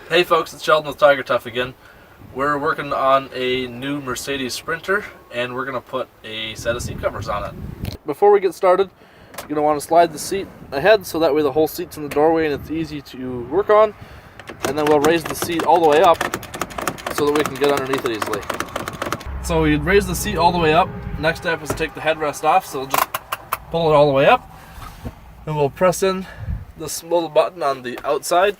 Hey folks, it's Sheldon with TigerTough again. We're working on a new Mercedes Sprinter and we're going to put a set of seat covers on it. Before we get started, you're going to want to slide the seat ahead so that way the whole seat's in the doorway and it's easy to work on. And then we'll raise the seat all the way up so that we can get underneath it easily. So you'd raise the seat all the way up. Next step is to take the headrest off, so we'll just pull it all the way up. And we'll press in this little button on the outside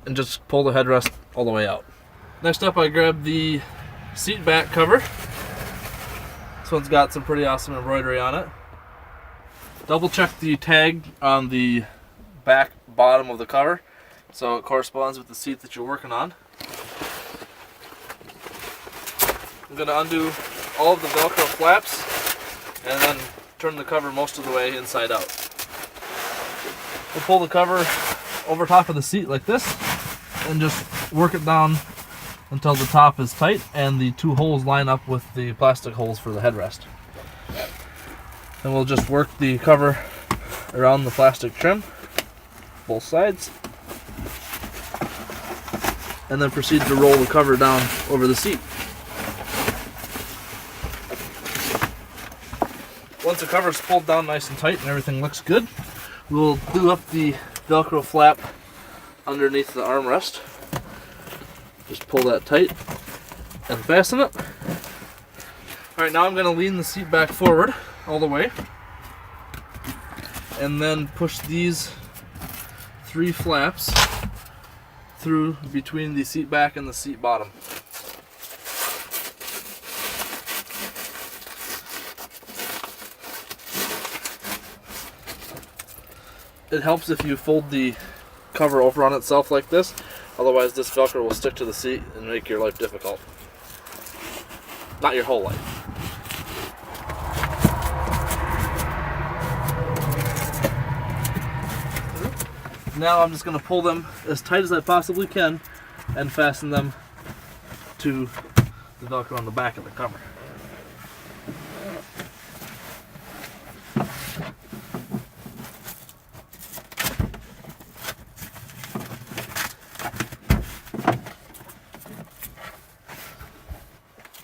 and just pull the headrest all the way out. Next up, I grabbed the seat back cover. This one's got some pretty awesome embroidery on it. Double check the tag on the back bottom of the cover so it corresponds with the seat that you're working on. I'm going to undo all of the Velcro flaps and then turn the cover most of the way inside out. We'll pull the cover over top of the seat like this and just work it down until the top is tight and the two holes line up with the plastic holes for the headrest. And we'll just work the cover around the plastic trim, both sides, and then proceed to roll the cover down over the seat. Once the cover is pulled down nice and tight and everything looks good, we'll do up the Velcro flap underneath the armrest. Just pull that tight and fasten it. Alright, now I'm going to lean the seat back forward all the way and then push these three flaps through between the seat back and the seat bottom. It helps if you fold the cover over on itself like this, otherwise this Velcro will stick to the seat and make your life difficult. Not your whole life. Now I'm just going to pull them as tight as I possibly can and fasten them to the Velcro on the back of the cover.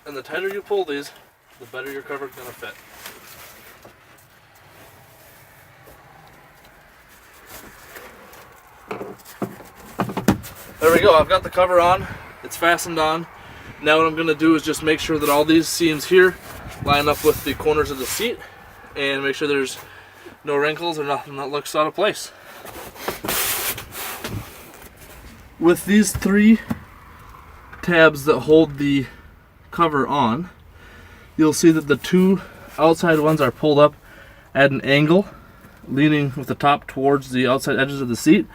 And the tighter you pull these, the better your cover is going to fit. There we go, I've got the cover on, it's fastened on. Now what I'm going to do is just make sure that all these seams here line up with the corners of the seat and make sure there's no wrinkles or nothing that looks out of place. With these three tabs that hold the cover on, you'll see that the two outside ones are pulled up at an angle, leaning with the top towards the outside edges of the seat.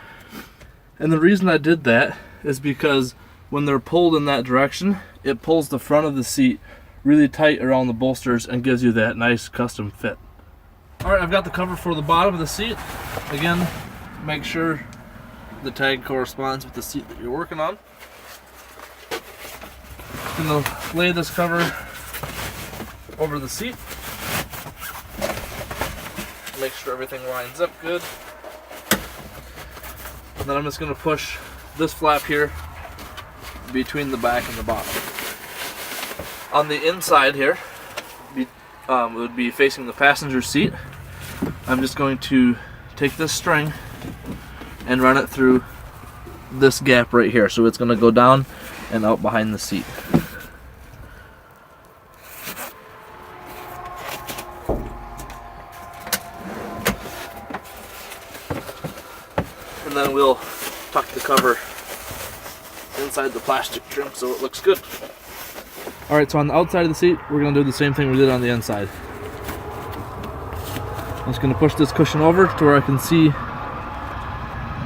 And the reason I did that is because when they're pulled in that direction, it pulls the front of the seat really tight around the bolsters and gives you that nice custom fit. Alright, I've got the cover for the bottom of the seat. Again, make sure the tag corresponds with the seat that you're working on. I'm going to lay this cover over the seat. Make sure everything lines up good. And then I'm just going to push this flap here between the back and the bottom. On the inside here, it would be facing the passenger seat. I'm just going to take this string and run it through this gap right here. So it's going to go down and out behind the seat. And then we'll tuck the cover inside the plastic trim so it looks good. Alright, so on the outside of the seat, we're going to do the same thing we did on the inside. I'm just going to push this cushion over to where I can see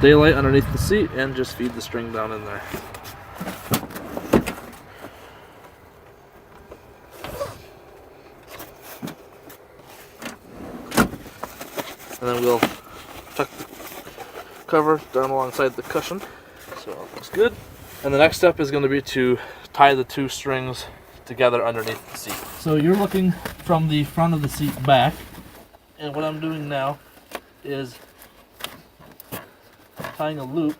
daylight underneath the seat and just feed the string down in there. And then we'll tuck the cover down alongside the cushion so it looks good. And the next step is going to be to tie the two strings together underneath the seat. So you're looking from the front of the seat back, and what I'm doing now is tying a loop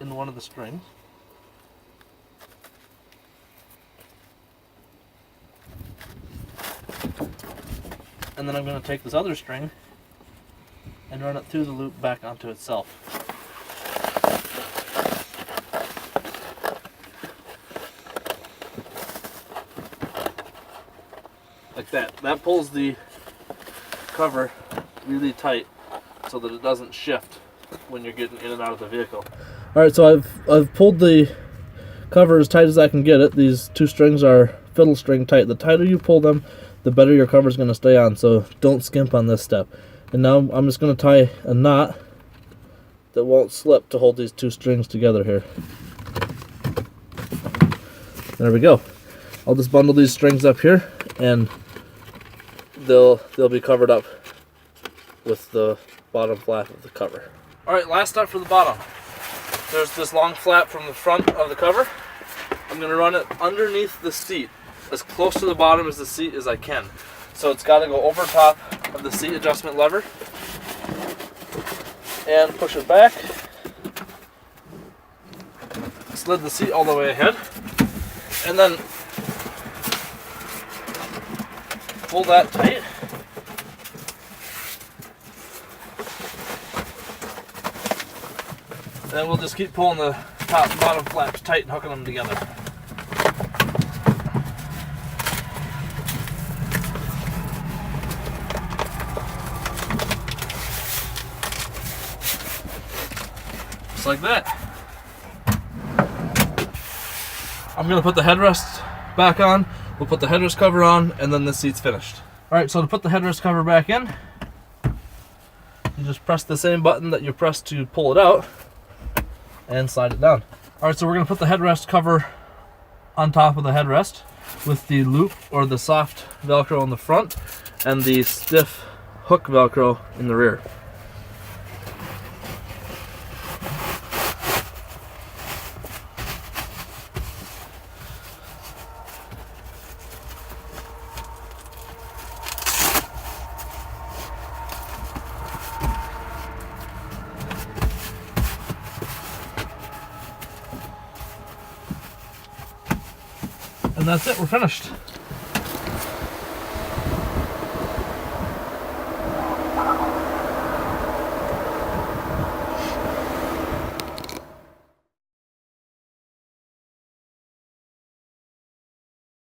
in one of the strings. And then I'm going to take this other string and run it through the loop back onto itself. Like that. That pulls the cover really tight so that it doesn't shift when you're getting in and out of the vehicle. Alright, so I've pulled the cover as tight as I can get it. These two strings are fiddle string tight. The tighter you pull them, the better your cover is going to stay on, so don't skimp on this step. And now I'm just going to tie a knot that won't slip to hold these two strings together here. There we go. I'll just bundle these strings up here and they'll be covered up with the bottom flap of the cover. Alright, last step for the bottom. There's this long flap from the front of the cover. I'm going to run it underneath the seat, as close to the bottom as the seat as I can. So it's got to go over top of the seat adjustment lever and push it back. Slid the seat all the way ahead and then pull that tight. Then we'll just keep pulling the top and bottom flaps tight and hooking them together. Just like that. I'm going to put the headrest back on, we'll put the headrest cover on, and then the seat's finished. Alright, so to put the headrest cover back in, you just press the same button that you pressed to pull it out, and slide it down. Alright, so we're going to put the headrest cover on top of the headrest with the loop or the soft Velcro in the front and the stiff hook Velcro in the rear. And that's it, we're finished.